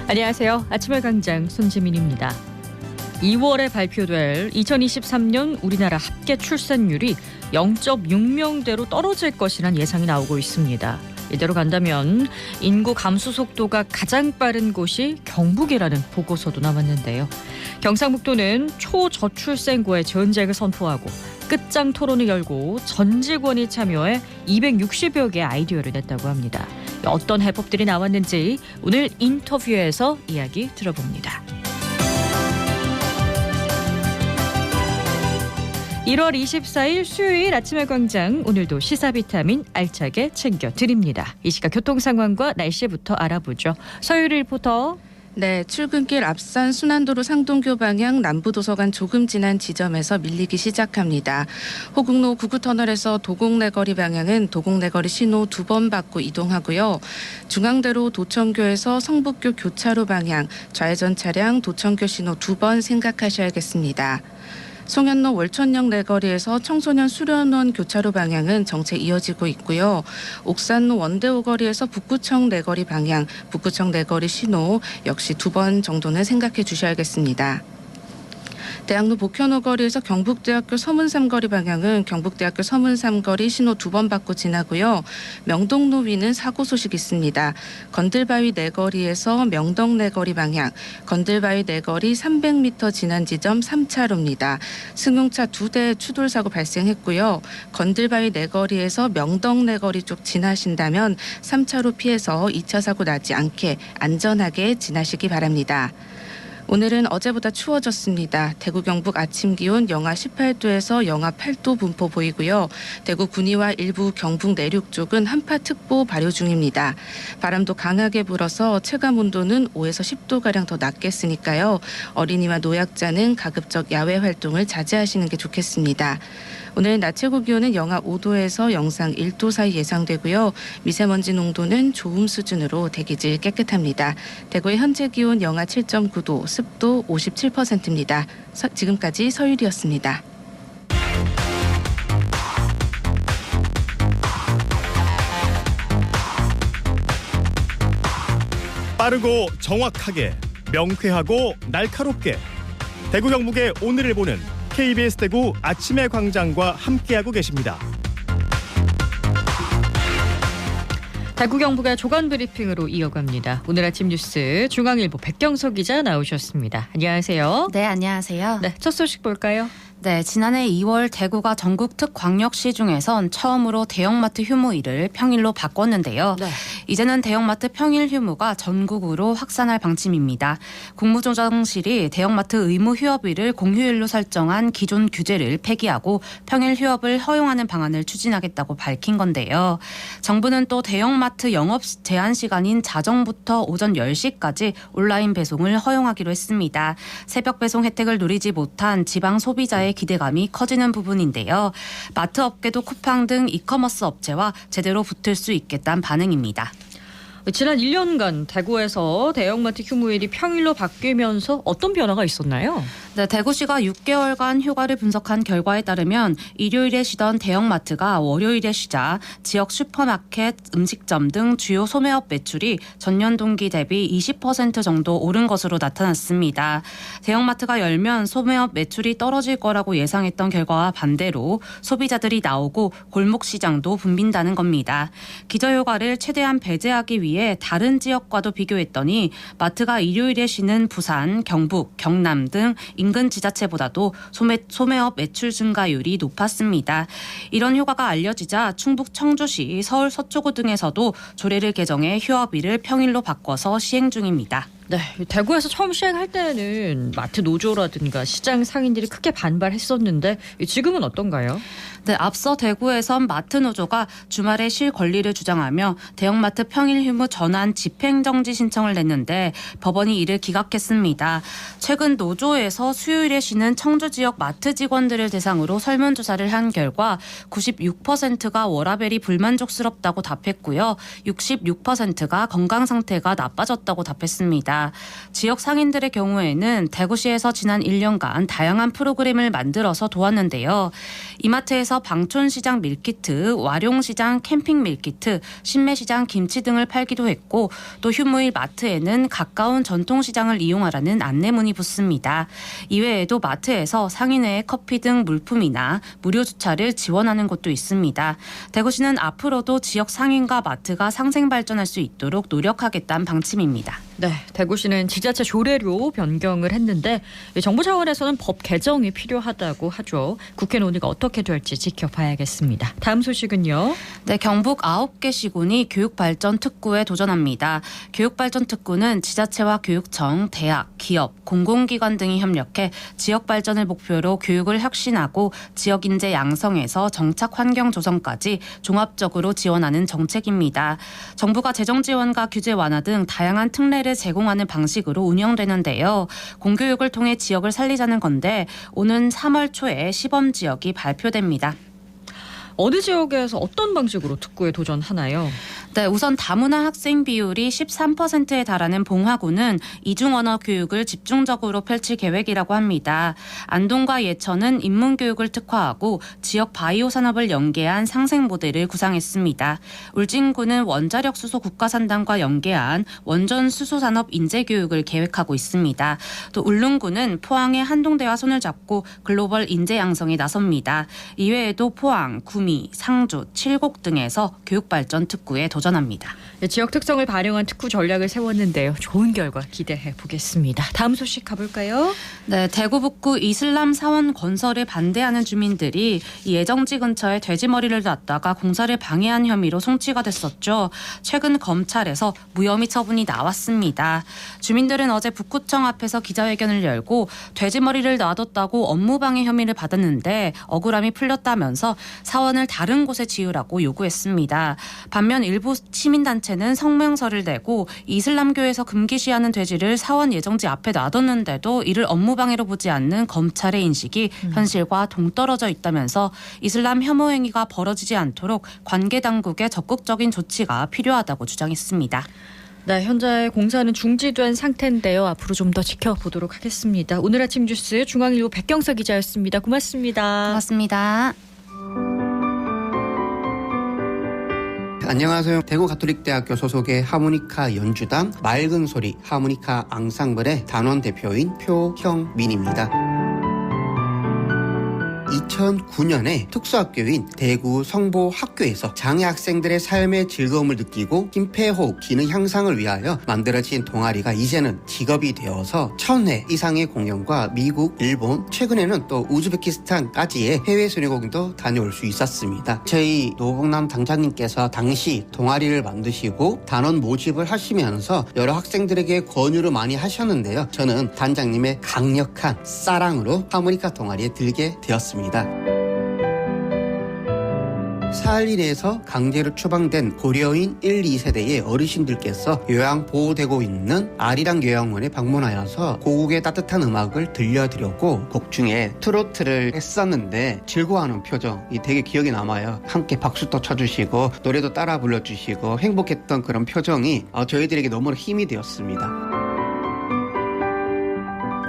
안녕하세요. 아침의 강장 손지민입니다. 2월에 발표될 2023년 우리나라 합계 출산율이 0.6명대로 떨어질 것이란 예상이 나오고 있습니다. 이대로 간다면 인구 감소 속도가 가장 빠른 곳이 경북이라는 보고서도 나왔는데요. 경상북도는 초저출생고의 전쟁을 선포하고 끝장 토론을 열고 전 직원이 참여해 260여 개의 아이디어를 냈다고 합니다. 어떤 해법들이 나왔는지 오늘 인터뷰에서 이야기 들어봅니다. 1월 24일 수요일 아침의 광장, 오늘도 시사 비타민 알차게 챙겨드립니다. 이 시각 교통 상황과 날씨부터 알아보죠. 서유리 리포터. 네, 출근길 앞산 순환도로 상동교 방향 남부도서관 조금 지난 지점에서 밀리기 시작합니다. 호국로 구구터널에서 도곡내거리 방향은 도곡내거리 신호 2번 받고 이동하고요. 중앙대로 도청교에서 성북교 교차로 방향 좌회전 차량 도청교 신호 2번 생각하셔야겠습니다. 송현로 월천역 내거리에서 청소년 수련원 교차로 방향은 정체 이어지고 있고요. 옥산로 원대호 거리에서 북구청 내거리 방향, 북구청 내거리 신호 역시 2번 정도는 생각해 주셔야겠습니다. 대학로 복현호 거리에서 경북대학교 서문삼거리 방향은 경북대학교 서문삼거리 신호 2번 받고 지나고요. 명동로 위는 사고 소식 있습니다. 건들바위 내거리에서 명동 내거리 방향, 건들바위 내거리 300m 지난 지점 3차로입니다. 승용차 2대 추돌 사고 발생했고요. 건들바위 내거리에서 명동 내거리 쪽 지나신다면 3차로 피해서 2차 사고 나지 않게 안전하게 지나시기 바랍니다. 오늘은 어제보다 추워졌습니다. 대구 경북 아침 기온 영하 18도에서 영하 8도 분포 보이고요. 대구 군위와 일부 경북 내륙 쪽은 한파특보 발효 중입니다. 바람도 강하게 불어서 체감 온도는 5에서 10도가량 더 낮겠으니까요. 어린이와 노약자는 가급적 야외 활동을 자제하시는 게 좋겠습니다. 오늘 낮 최고 기온은 영하 5도에서 영상 1도 사이 예상되고요. 미세먼지 농도는 좋음 수준으로 대기질 깨끗합니다. 대구의 현재 기온 영하 7.9도, 습도 57%입니다. 지금까지 서유리였습니다. 빠르고 정확하게, 명쾌하고 날카롭게 대구 경북의 오늘을 보는 KBS 대구 아침의 광장과 함께하고 계십니다. 대구 경북의 조간 브리핑으로 이어갑니다. 오늘 아침 뉴스 중앙일보 백경석 기자 나오셨습니다. 안녕하세요. 네, 안녕하세요. 네, 첫 소식 볼까요? 네, 지난해 2월 대구가 전국 특광역시 중에선 처음으로 대형마트 휴무일을 평일로 바꿨는데요. 네. 이제는 대형마트 평일 휴무가 전국으로 확산할 방침입니다. 국무조정실이 대형마트 의무 휴업일을 공휴일로 설정한 기존 규제를 폐기하고 평일 휴업을 허용하는 방안을 추진하겠다고 밝힌 건데요. 정부는 또 대형마트 영업 제한 시간인 자정부터 오전 10시까지 온라인 배송을 허용하기로 했습니다. 새벽 배송 혜택을 누리지 못한 지방 소비자의 기대감이 커지는 부분인데요. 마트 업계도 쿠팡 등 이커머스 업체와 제대로 붙을 수 있겠다는 반응입니다. 지난 1년간 대구에서 대형마트 휴무일이 평일로 바뀌면서 어떤 변화가 있었나요? 네, 대구시가 6개월간 휴가를 분석한 결과에 따르면 일요일에 쉬던 대형마트가 월요일에 쉬자 지역 슈퍼마켓, 음식점 등 주요 소매업 매출이 전년 동기 대비 20% 정도 오른 것으로 나타났습니다. 대형마트가 열면 소매업 매출이 떨어질 거라고 예상했던 결과와 반대로 소비자들이 나오고 골목시장도 붐빈다는 겁니다. 기저휴가를 최대한 배제하기 위해 다른 지역과도 비교했더니 마트가 일요일에 쉬는 부산, 경북, 경남 등 인근 지자체보다도 소매업 매출 증가율이 높았습니다. 이런 효과가 알려지자 충북 청주시, 서울 서초구 등에서도 조례를 개정해 휴업일을 평일로 바꿔서 시행 중입니다. 네, 대구에서 처음 시행할 때는 마트 노조라든가 시장 상인들이 크게 반발했었는데 지금은 어떤가요? 네, 앞서 대구에선 마트 노조가 주말에 쉴 권리를 주장하며 대형마트 평일 휴무 전환 집행정지 신청을 냈는데 법원이 이를 기각했습니다. 최근 노조에서 수요일에 쉬는 청주 지역 마트 직원들을 대상으로 설문조사를 한 결과 96%가 워라밸이 불만족스럽다고 답했고요. 66%가 건강 상태가 나빠졌다고 답했습니다. 있습니다. 지역 상인들의 경우에는 대구시에서 지난 1년간 다양한 프로그램을 만들어서 도왔는데요. 이마트에서 방촌시장 밀키트, 와룡시장 캠핑 밀키트, 신매시장 김치 등을 팔기도 했고 또 휴무일 마트에는 가까운 전통시장을 이용하라는 안내문이 붙습니다. 이외에도 마트에서 상인회의 커피 등 물품이나 무료 주차를 지원하는 곳도 있습니다. 대구시는 앞으로도 지역 상인과 마트가 상생 발전할 수 있도록 노력하겠다는 방침입니다. 네, 대구시는 지자체 조례로 변경을 했는데 정부 차원에서는 법 개정이 필요하다고 하죠. 국회 논의가 어떻게 될지 지켜봐야겠습니다. 다음 소식은요. 네, 경북 9개 시군이 교육발전특구에 도전합니다. 교육발전특구는 지자체와 교육청, 대학, 기업, 공공기관 등이 협력해 지역 발전을 목표로 교육을 혁신하고 지역 인재 양성에서 정착 환경 조성까지 종합적으로 지원하는 정책입니다. 정부가 재정 지원과 규제 완화 등 다양한 특례를 제공하는 방식으로 운영되는데요. 공교육을 통해 지역을 살리자는 건데 오는 3월 초에 시범 지역이 발표됩니다. 어느 지역에서 어떤 방식으로 특구에 도전하나요? 네, 우선 다문화 학생 비율이 13%에 달하는 봉화구는 이중언어 교육을 집중적으로 펼칠 계획이라고 합니다. 안동과 예천은 인문교육을 특화하고 지역 바이오 산업을 연계한 상생 모델을 구상했습니다. 울진구는 원자력 수소 국가산단과 연계한 원전 수소 산업 인재 교육을 계획하고 있습니다. 또 울릉구는 포항의 한동대와 손을 잡고 글로벌 인재 양성에 나섭니다. 이외에도 포항, 구미, 상주, 칠곡 등에서 교육발전 특구에 도전합니다. 네, 지역 특성을 반영한 특구 전략을 세웠는데요. 좋은 결과 기대해 보겠습니다. 다음 소식 가볼까요? 네, 대구 북구 이슬람 사원 건설을 반대하는 주민들이 이 예정지 근처에 돼지머리를 놨다가 공사를 방해한 혐의로 송치가 됐었죠. 최근 검찰에서 무혐의 처분이 나왔습니다. 주민들은 어제 북구청 앞에서 기자회견을 열고 돼지머리를 놔뒀다고 업무방해 혐의를 받았는데 억울함이 풀렸다면서 사원을 다른 곳에 지으라고 요구했습니다. 반면 일부 시민단체는 성명서를 내고 이슬람교에서 금기시하는 돼지를 사원 예정지 앞에 놔뒀는데도 이를 업무방해로 보지 않는 검찰의 인식이 현실과 동떨어져 있다면서 이슬람 혐오 행위가 벌어지지 않도록 관계당국의 적극적인 조치가 필요하다고 주장했습니다. 네, 현재 공사는 중지된 상태인데요. 앞으로 좀 더 지켜보도록 하겠습니다. 오늘 아침 뉴스 중앙일보 백경서 기자였습니다. 고맙습니다. 고맙습니다. 안녕하세요. 대구 가톨릭대학교 소속의 하모니카 연주단 맑은 소리 하모니카 앙상블의 단원 대표인 표형민입니다. 2009년에 특수학교인 대구 성보학교에서 장애 학생들의 삶의 즐거움을 느끼고 심폐호흡 기능 향상을 위하여 만들어진 동아리가 이제는 직업이 되어서 1000회 이상의 공연과 미국, 일본, 최근에는 또 우즈베키스탄까지의 해외 순회공연도 다녀올 수 있었습니다. 저희 노봉남 당장님께서 당시 동아리를 만드시고 단원 모집을 하시면서 여러 학생들에게 권유를 많이 하셨는데요. 저는 단장님의 강력한 사랑으로 하모니카 동아리에 들게 되었습니다. 사할린에서 강제로 추방된 고려인 1, 2세대의 어르신들께서 요양보호되고 있는 아리랑 요양원에 방문하여서 고국의 따뜻한 음악을 들려드렸고 곡 중에 트로트를 했었는데 즐거워하는 표정이 되게 기억에 남아요. 함께 박수도 쳐주시고 노래도 따라 불러주시고 행복했던 그런 표정이 저희들에게 너무 힘이 되었습니다.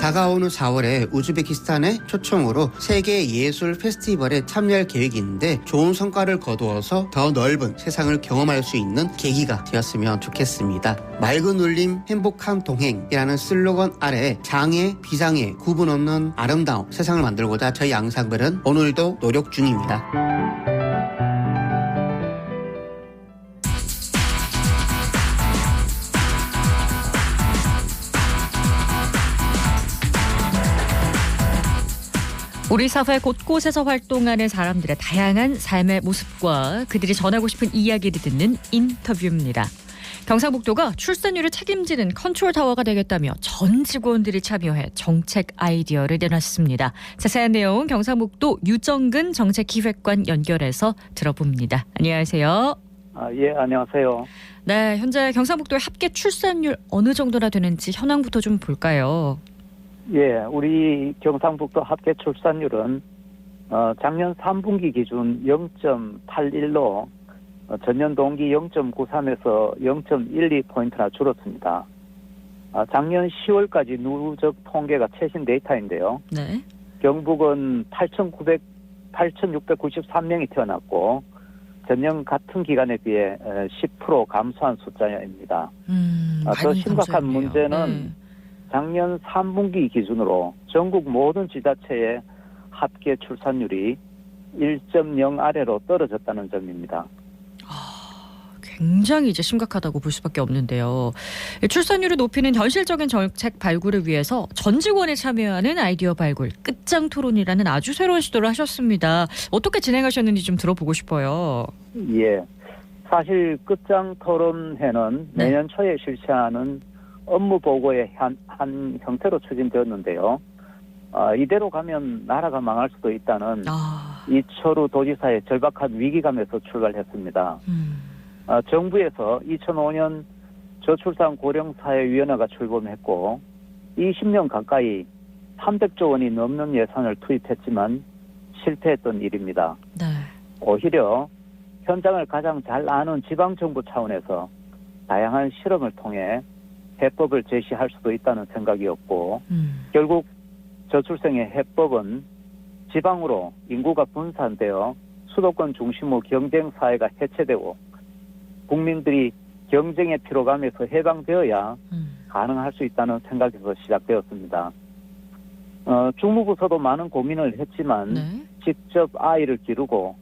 다가오는 4월에 우즈베키스탄의 초청으로 세계 예술 페스티벌에 참여할 계획이 있는데 좋은 성과를 거두어서 더 넓은 세상을 경험할 수 있는 계기가 되었으면 좋겠습니다. 맑은 울림 행복한 동행이라는 슬로건 아래 장애, 비장애 구분 없는 아름다운 세상을 만들고자 저희 앙상블은 오늘도 노력 중입니다. 우리 사회 곳곳에서 활동하는 사람들의 다양한 삶의 모습과 그들이 전하고 싶은 이야기를 듣는 인터뷰입니다. 경상북도가 출산율을 책임지는 컨트롤 타워가 되겠다며 전 직원들이 참여해 정책 아이디어를 내놨습니다. 자세한 내용 경상북도 유정근 정책기획관 연결해서 들어봅니다. 안녕하세요. 예, 안녕하세요. 네, 현재 경상북도의 합계 출산율 어느 정도나 되는지 현황부터 좀 볼까요? 예, 우리 경상북도 합계 출산율은 작년 3분기 기준 0.81로 전년 동기 0.93에서 0.12포인트나 줄었습니다. 작년 10월까지 누적 통계가 최신 데이터인데요. 네. 경북은 8,693명이 태어났고 전년 같은 기간에 비해 10% 감소한 숫자입니다. 더 많이 심각한 감소했네요. 문제는 작년 3분기 기준으로 전국 모든 지자체의 합계 출산율이 1.0 아래로 떨어졌다는 점입니다. 굉장히 이제 심각하다고 볼 수밖에 없는데요. 출산율을 높이는 현실적인 정책 발굴을 위해서 전 직원이 참여하는 아이디어 발굴 끝장 토론이라는 아주 새로운 시도를 하셨습니다. 어떻게 진행하셨는지 좀 들어보고 싶어요. 예. 사실 끝장 토론회는 네. 내년 초에 실시하는 업무 보고의 한 형태로 추진되었는데요. 이대로 가면 나라가 망할 수도 있다는 이철우 도지사의 절박한 위기감에서 출발했습니다. 정부에서 2005년 저출산 고령사회위원회가 출범했고 20년 가까이 300조 원이 넘는 예산을 투입했지만 실패했던 일입니다. 네. 오히려 현장을 가장 잘 아는 지방정부 차원에서 다양한 실험을 통해 해법을 제시할 수도 있다는 생각이었고 결국 저출생의 해법은 지방으로 인구가 분산되어 수도권 중심의 경쟁사회가 해체되고 국민들이 경쟁의 피로감에서 해방되어야 가능할 수 있다는 생각에서 시작되었습니다. 주무부서도 많은 고민을 했지만 네. 직접 아이를 기르고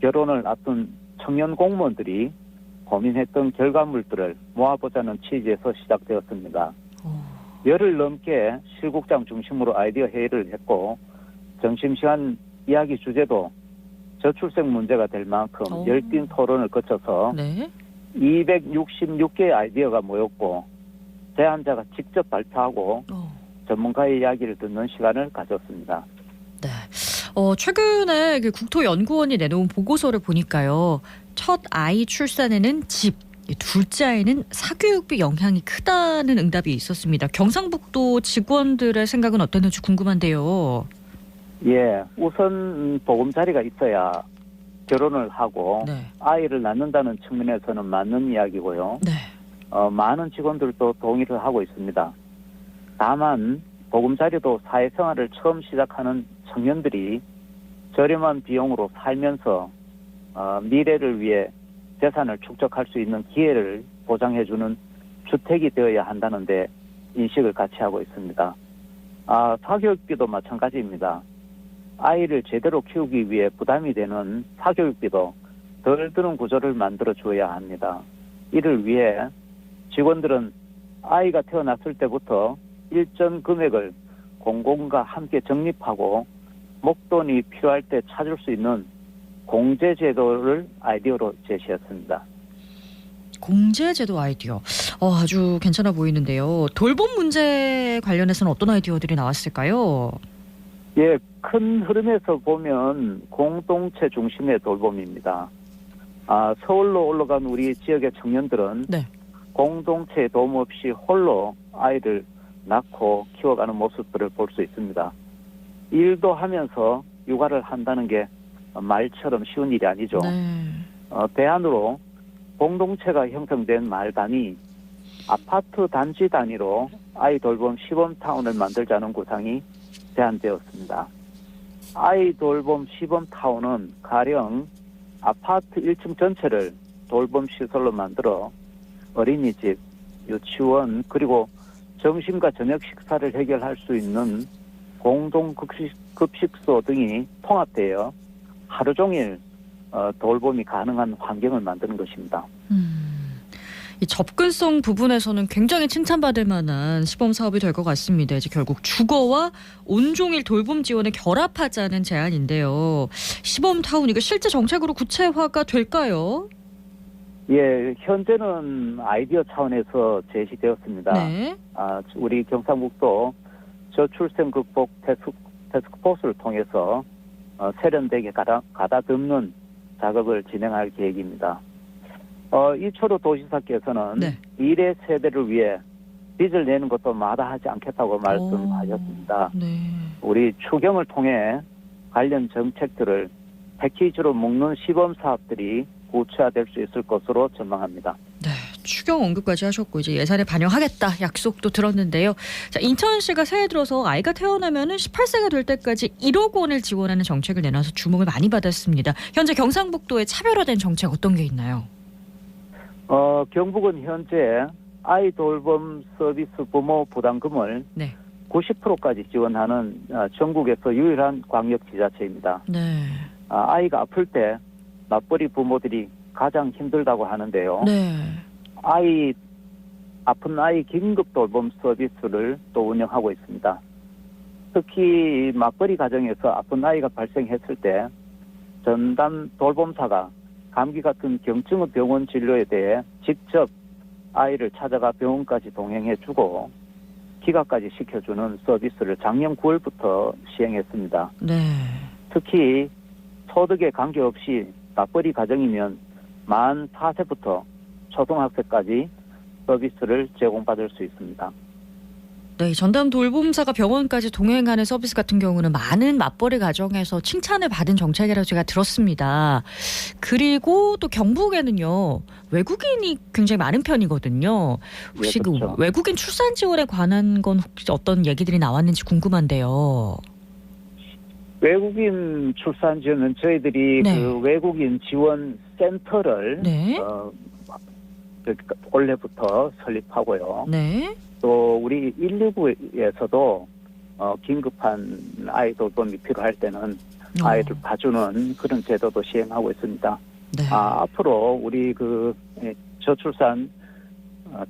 결혼을 앞둔 청년 공무원들이 고민했던 결과물들을 모아보자는 취지에서 시작되었습니다. 열흘 넘게 실국장 중심으로 아이디어 회의를 했고 점심시간 이야기 주제도 저출생 문제가 될 만큼 열띤 토론을 거쳐서 네. 266개의 아이디어가 모였고 제안자가 직접 발표하고 전문가의 이야기를 듣는 시간을 가졌습니다. 네. 최근에 국토연구원이 내놓은 보고서를 보니까요. 첫 아이 출산에는 집, 둘째 아이는 사교육비 영향이 크다는 응답이 있었습니다. 경상북도 직원들의 생각은 어땠는지 궁금한데요. 예, 우선 보금자리가 있어야 결혼을 하고 네. 아이를 낳는다는 측면에서는 맞는 이야기고요. 네. 많은 직원들도 동의를 하고 있습니다. 다만 보금자리도 사회생활을 처음 시작하는 청년들이 저렴한 비용으로 살면서 미래를 위해 재산을 축적할 수 있는 기회를 보장해주는 주택이 되어야 한다는데 인식을 같이 하고 있습니다. 사교육비도 마찬가지입니다. 아이를 제대로 키우기 위해 부담이 되는 사교육비도 덜 드는 구조를 만들어 줘야 합니다. 이를 위해 직원들은 아이가 태어났을 때부터 일정 금액을 공공과 함께 적립하고 목돈이 필요할 때 찾을 수 있는 공제제도를 아이디어로 제시했습니다. 공제제도 아이디어. 아주 괜찮아 보이는데요. 돌봄 문제 관련해서는 어떤 아이디어들이 나왔을까요? 예, 큰 흐름에서 보면 공동체 중심의 돌봄입니다. 서울로 올라간 우리 지역의 청년들은 네. 공동체의 도움 없이 홀로 아이를 낳고 키워가는 모습들을 볼 수 있습니다. 일도 하면서 육아를 한다는 게 말처럼 쉬운 일이 아니죠. 네. 대안으로 공동체가 형성된 말단이 아파트 단지 단위로 아이 돌봄 시범타운을 만들자는 구상이 제안되었습니다. 아이 돌봄 시범타운은 가령 아파트 1층 전체를 돌봄 시설로 만들어 어린이집, 유치원 그리고 점심과 저녁 식사를 해결할 수 있는 공동급식소 등이 통합되어 하루 종일 돌봄이 가능한 환경을 만드는 것입니다. 이 접근성 부분에서는 굉장히 칭찬받을 만한 시범 사업이 될 것 같습니다. 이제 결국 주거와 온종일 돌봄 지원을 결합하자는 제안인데요. 시범 타운 이거 실제 정책으로 구체화가 될까요? 예, 현재는 아이디어 차원에서 제시되었습니다. 네. 우리 경상북도 저출생 극복 태스크포스를 통해서 세련되게 가다듬는 작업을 진행할 계획입니다. 이철우 도지사께서는 네. 미래 세대를 위해 빚을 내는 것도 마다하지 않겠다고 말씀하셨습니다. 네. 우리 추경을 통해 관련 정책들을 패키지로 묶는 시범 사업들이 구체화될 수 있을 것으로 전망합니다. 네. 추경 언급까지 하셨고 이제 예산에 반영하겠다 약속도 들었는데요. 자, 인천시가 새해 들어서 아이가 태어나면은 18세가 될 때까지 1억 원을 지원하는 정책을 내놔서 주목을 많이 받았습니다. 현재 경상북도의 차별화된 정책 어떤 게 있나요? 경북은 현재 아이 돌봄 서비스 부모 부담금을 네. 90%까지 지원하는 전국에서 유일한 광역지자체입니다. 네. 아이가 아플 때 맞벌이 부모들이 가장 힘들다고 하는데요. 네. 아픈 아이 긴급 돌봄 서비스를 또 운영하고 있습니다. 특히 맞벌이 가정에서 아픈 아이가 발생했을 때 전담 돌봄사가 감기 같은 경증의 병원 진료에 대해 직접 아이를 찾아가 병원까지 동행해주고 기각까지 시켜주는 서비스를 작년 9월부터 시행했습니다. 네. 특히 소득에 관계없이 맞벌이 가정이면 만 4세부터 초등학생까지 서비스를 제공받을 수 있습니다. 네, 전담 돌봄사가 병원까지 동행하는 서비스 같은 경우는 많은 맞벌이 가정에서 칭찬을 받은 정책이라고 제가 들었습니다. 그리고 또 경북에는요, 외국인이 굉장히 많은 편이거든요. 혹시 네, 그렇죠. 그 외국인 출산 지원에 관한 건 혹시 어떤 얘기들이 나왔는지 궁금한데요. 외국인 출산 지원은 저희들이 네. 그 외국인 지원 센터를 네. 올해부터 설립하고요. 네. 또 우리 119에서도 긴급한 아이 돌봄이 필요할 때는 아이를 봐주는 그런 제도도 시행하고 있습니다. 네. 앞으로 우리 저출산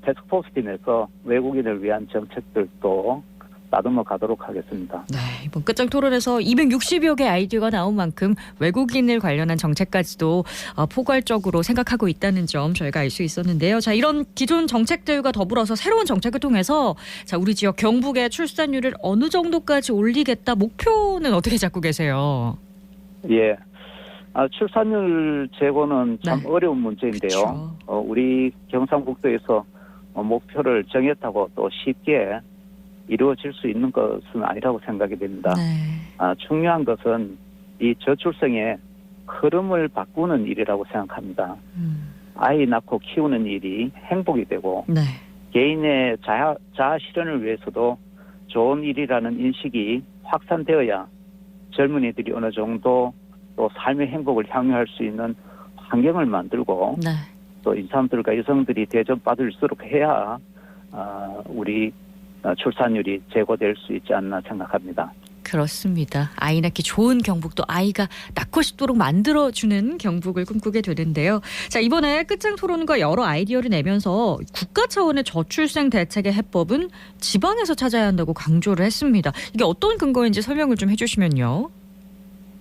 태스크포스 팀에서 외국인을 위한 정책들도 다듬어 가도록 하겠습니다. 네, 이번 끝장 토론에서 260여 개 아이디어가 나온 만큼 외국인을 관련한 정책까지도 포괄적으로 생각하고 있다는 점 저희가 알 수 있었는데요. 자, 이런 기존 정책들과 더불어서 새로운 정책을 통해서 자, 우리 지역 경북의 출산율을 어느 정도까지 올리겠다 목표는 어떻게 잡고 계세요? 예. 출산율 제고는 참 네. 어려운 문제인데요. 우리 경상북도에서 목표를 정했다고 또 쉽게 이루어질 수 있는 것은 아니라고 생각이 됩니다. 네. 중요한 것은 이 저출생의 흐름을 바꾸는 일이라고 생각합니다. 아이 낳고 키우는 일이 행복이 되고 네. 개인의 자아 실현을 위해서도 좋은 일이라는 인식이 확산되어야 젊은이들이 어느 정도 또 삶의 행복을 향유할 수 있는 환경을 만들고 네. 또 이 사람들과 여성들이 대접받을수록 해야 우리 출산율이 제고될 수 있지 않나 생각합니다. 그렇습니다. 아이 낳기 좋은 경북도 아이가 낳고 싶도록 만들어주는 경북을 꿈꾸게 되는데요. 자, 이번에 끝장 토론과 여러 아이디어를 내면서 국가 차원의 저출생 대책의 해법은 지방에서 찾아야 한다고 강조를 했습니다. 이게 어떤 근거인지 설명을 좀 해주시면요.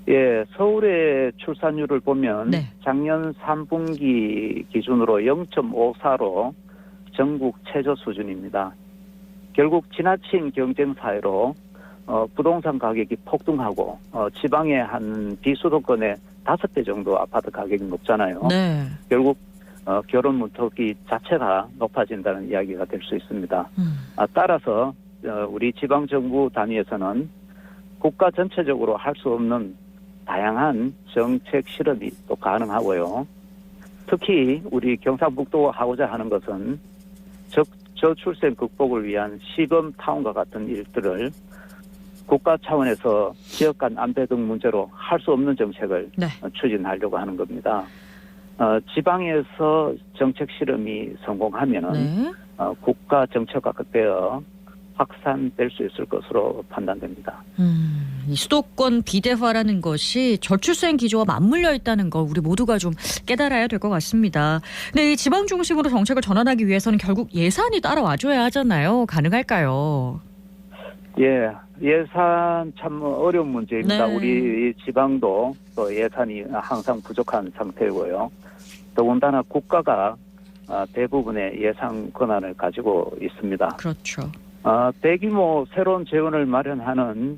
예, 서울의 출산율을 보면 네. 작년 3분기 기준으로 0.54로 전국 최저 수준입니다. 결국 지나친 경쟁 사회로 부동산 가격이 폭등하고 지방의 한 비수도권의 5배 정도 아파트 가격이 높잖아요. 네. 결국 결혼 문턱이 자체가 높아진다는 이야기가 될 수 있습니다. 따라서 우리 지방정부 단위에서는 국가 전체적으로 할 수 없는 다양한 정책 실험이 또 가능하고요. 특히 우리 경상북도가 하고자 하는 것은 저출생 극복을 위한 시범타운과 같은 일들을 국가 차원에서 지역 간 안배 등 문제로 할 수 없는 정책을 네. 추진하려고 하는 겁니다. 지방에서 정책 실험이 성공하면은 네. 국가 정책과 되어 확산될 수 있을 것으로 판단됩니다. 이 수도권 비대화라는 것이 저출생 기조와 맞물려 있다는 거 우리 모두가 좀 깨달아야 될 것 같습니다. 근데 이 지방 중심으로 정책을 전환하기 위해서는 결국 예산이 따라와줘야 하잖아요. 가능할까요? 예, 예산 참 어려운 문제입니다. 네. 우리 지방도 또 예산이 항상 부족한 상태고요. 더군다나 국가가 대부분의 예산 권한을 가지고 있습니다. 그렇죠. 대규모 새로운 재원을 마련하는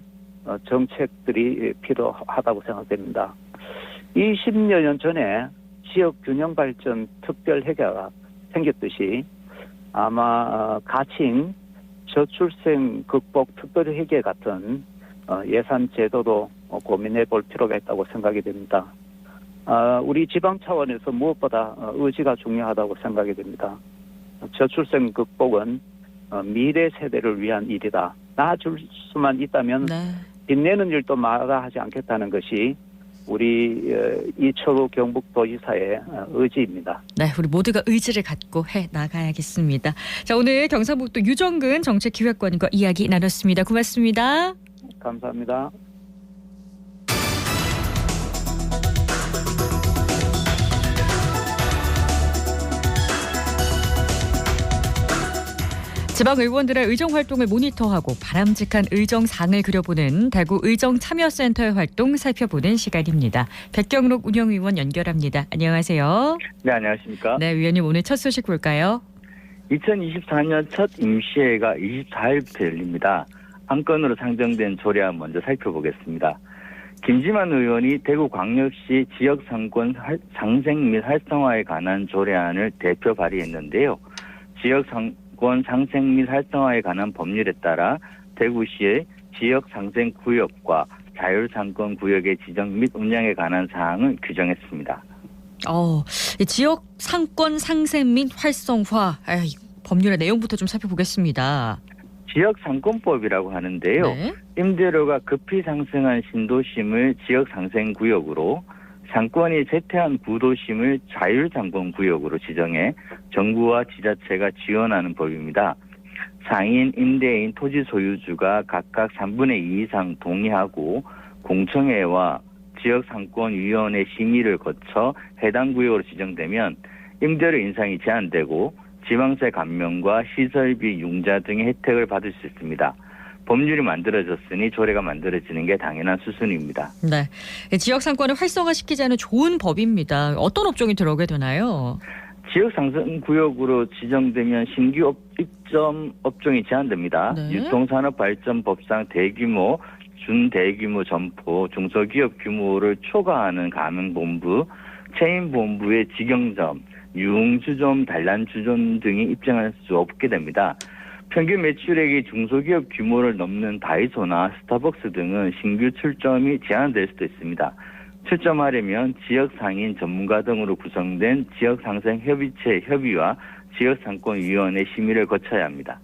정책들이 필요하다고 생각됩니다. 20여 년 전에 지역 균형 발전 특별 회계가 생겼듯이 아마 가칭 저출생 극복 특별 회계 같은 예산 제도도 고민해 볼 필요가 있다고 생각이 됩니다. 우리 지방 차원에서 무엇보다 의지가 중요하다고 생각이 됩니다. 저출생 극복은 미래 세대를 위한 일이다. 나아줄 수만 있다면 네. 빛내는 일도 마다하지 않겠다는 것이 우리 이철우 경북도지사의 의지입니다. 네, 우리 모두가 의지를 갖고 해 나가야겠습니다. 자, 오늘 경상북도 유정근 정책기획관과 이야기 나눴습니다. 고맙습니다. 감사합니다. 지방 의원들의 의정 활동을 모니터하고 바람직한 의정상을 그려보는 대구 의정참여센터의 활동 살펴보는 시간입니다. 백경록 운영위원 연결합니다. 안녕하세요. 네, 안녕하십니까. 네, 위원님 오늘 첫 소식 볼까요? 2024년 첫 임시회가 24일부터 열립니다. 한 건으로 상정된 조례안 먼저 살펴보겠습니다. 김지만 의원이 대구광역시 지역상권 상생 및 활성화에 관한 조례안을 대표 발의했는데요. 지역상권 상생 및 활성화에 관한 법률에 따라 대구시의 지역상생구역과 자율상권구역의 지정 및 운영에 관한 사항을 규정했습니다. 이 지역 상권 상생 및 활성화 법률의 내용부터 좀 살펴보겠습니다. 지역상권법이라고 하는데요. 네. 임대료가 급히 상승한 신도심을 지역상생구역으로, 상권이 쇠퇴한 구도심을 자율상권구역으로 지정해 정부와 지자체가 지원하는 법입니다. 상인, 임대인, 토지 소유주가 각각 3분의 2 이상 동의하고 공청회와 지역상권위원회 심의를 거쳐 해당 구역으로 지정되면 임대료 인상이 제한되고 지방세 감면과 시설비 융자 등의 혜택을 받을 수 있습니다. 법률이 만들어졌으니 조례가 만들어지는 게 당연한 수순입니다. 네, 지역 상권을 활성화시키자는 좋은 법입니다. 어떤 업종이 들어오게 되나요? 지역상생구역으로 지정되면 신규 입점 업종이 제한됩니다. 네. 유통산업발전법상 대규모, 준대규모 점포, 중소기업 규모를 초과하는 가맹본부, 체인본부의 직영점, 유흥주점, 단란주점 등이 입점할 수 없게 됩니다. 평균 매출액이 중소기업 규모를 넘는 다이소나 스타벅스 등은 신규 출점이 제한될 수도 있습니다. 출점하려면 지역상인 전문가 등으로 구성된 지역상생협의체 협의와 지역상권위원회 심의를 거쳐야 합니다.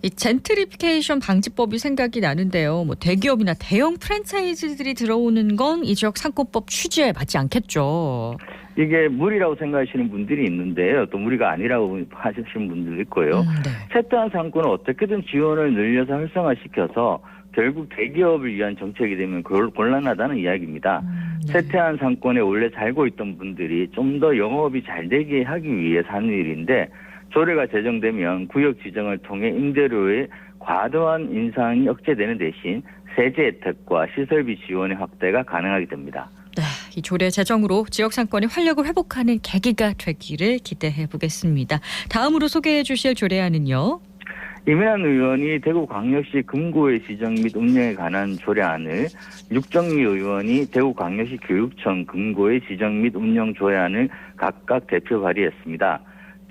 이 젠트리피케이션 방지법이 생각이 나는데요. 대기업이나 대형 프랜차이즈들이 들어오는 건 이 지역 상권법 취지에 맞지 않겠죠. 이게 무리라고 생각하시는 분들이 있는데요. 또 무리가 아니라고 하시는 분들도 있고요. 네. 쇠퇴한 상권을 어떻게든 지원을 늘려서 활성화시켜서 결국 대기업을 위한 정책이 되면 곤란하다는 이야기입니다. 네. 쇠퇴한 상권에 원래 살고 있던 분들이 좀 더 영업이 잘 되게 하기 위해서 하는 일인데, 조례가 제정되면 구역 지정을 통해 임대료의 과도한 인상이 억제되는 대신 세제 혜택과 시설비 지원의 확대가 가능하게 됩니다. 네, 이 조례 제정으로 지역 상권이 활력을 회복하는 계기가 되기를 기대해 보겠습니다. 다음으로 소개해 주실 조례안은요. 이민환 의원이 대구광역시 금고의 지정 및 운영에 관한 조례안을, 육정미 의원이 대구광역시 교육청 금고의 지정 및 운영 조례안을 각각 대표 발의했습니다.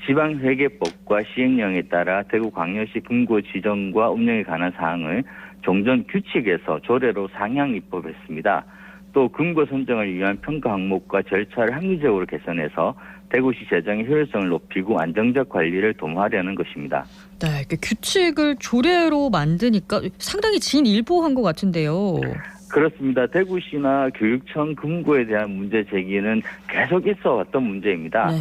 지방회계법과 시행령에 따라 대구광역시 금고 지정과 운영에 관한 사항을 종전 규칙에서 조례로 상향 입법했습니다. 또 금고 선정을 위한 평가 항목과 절차를 합리적으로 개선해서 대구시 재정의 효율성을 높이고 안정적 관리를 도모하려는 것입니다. 네, 규칙을 조례로 만드니까 상당히 진일보한 것 같은데요. 그렇습니다. 대구시나 교육청 금고에 대한 문제 제기는 계속 있어 왔던 문제입니다. 네.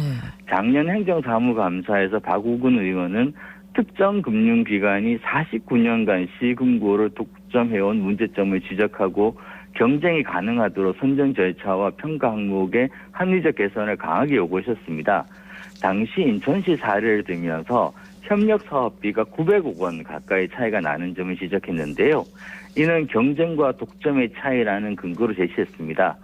작년 행정사무감사에서 박우근 의원은 특정 금융기관이 49년간 시금고를 독점해온 문제점을 지적하고 경쟁이 가능하도록 선정 절차와 평가 항목의 합리적 개선을 강하게 요구하셨습니다. 당시 인천시 사례를 들면서 협력 사업비가 900억 원 가까이 차이가 나는 점을 지적했는데요. 이는 경쟁과 독점의 차이라는 근거로 제시했습니다.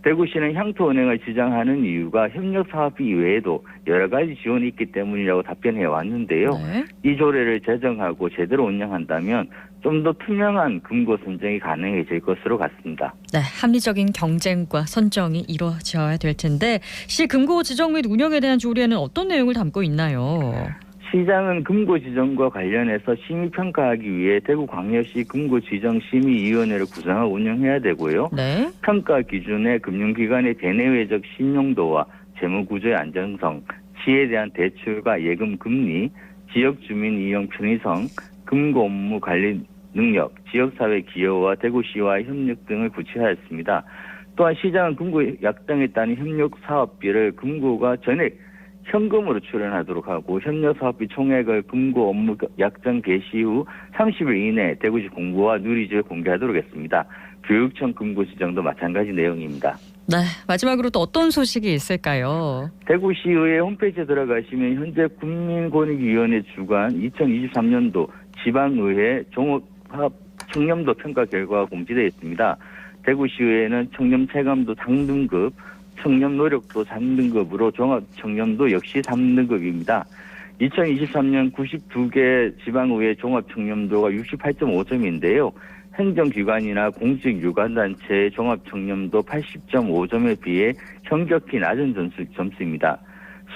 대구시는 향토은행을 지정하는 이유가 협력 사업비 이외에도 여러 가지 지원이 있기 때문이라고 답변해 왔는데요. 네. 이 조례를 제정하고 제대로 운영한다면 좀 더 투명한 금고 선정이 가능해질 것으로 같습니다. 네, 합리적인 경쟁과 선정이 이루어져야 될 텐데 시 금고 지정 및 운영에 대한 조례는 어떤 내용을 담고 있나요? 시장은 금고 지정과 관련해서 심의평가하기 위해 대구광역시 금고지정심의위원회를 구성하고 운영해야 되고요. 네. 평가 기준에 금융기관의 대내외적 신용도와 재무구조의 안정성, 시에 대한 대출과 예금 금리, 지역 주민 이용 편의성, 금고 업무 관리 능력, 지역사회 기여와 대구시와의 협력 등을 구체화했습니다. 또한 시장은 금고 약정에 따른 협력 사업비를 금고가 전액 현금으로 출연하도록 하고 협력 사업비 총액을 금고 업무 약정 개시 후 30일 이내 대구시 공고와 누리지에 공개하도록 했습니다. 교육청 금고 지정도 마찬가지 내용입니다. 네, 마지막으로 또 어떤 소식이 있을까요? 대구시의회 홈페이지에 들어가시면 현재 국민권익위원회 주관 2023년도 지방의회 종합 청렴도 평가 결과가 공지되어 있습니다. 대구시의회는 청렴 체감도 상등급, 청렴 노력도 3등급으로 종합 청렴도 역시 3등급입니다. 2023년 92개 지방의회 종합 청렴도가 68.5점인데요. 행정기관이나 공직유관단체의 종합청렴도 80.5점에 비해 현격히 낮은 점수입니다.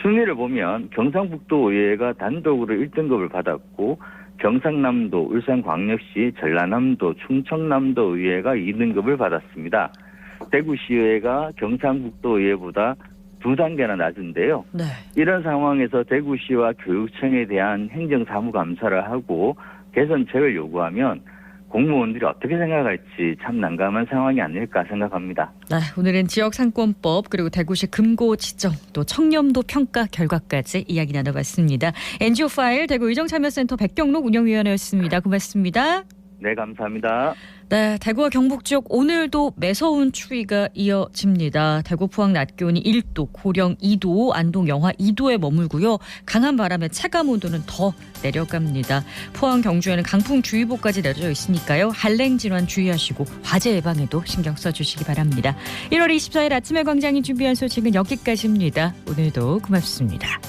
순위를 보면 경상북도의회가 단독으로 1등급을 받았고 경상남도, 울산광역시, 전라남도, 충청남도 의회가 2등급을 받았습니다. 대구시의회가 경상북도의회보다 2단계나 낮은데요. 네. 이런 상황에서 대구시와 교육청에 대한 행정사무감사를 하고 개선책을 요구하면 공무원들이 어떻게 생각할지 참 난감한 상황이 아닐까 생각합니다. 네, 오늘은 지역상권법 그리고 대구시 금고 지정 또 청렴도 평가 결과까지 이야기 나눠봤습니다. NGO 파일 대구 의정참여센터 백경록 운영위원회였습니다. 고맙습니다. 네, 감사합니다. 네, 대구와 경북 지역 오늘도 매서운 추위가 이어집니다. 대구 포항 낮 기온이 1도, 고령 2도, 안동 영하 2도에 머물고요. 강한 바람에 체감 온도는 더 내려갑니다. 포항 경주에는 강풍주의보까지 내려져 있으니까요. 한랭 질환 주의하시고 화재 예방에도 신경 써주시기 바랍니다. 1월 24일 아침에 광장이 준비한 소식은 여기까지입니다. 오늘도 고맙습니다.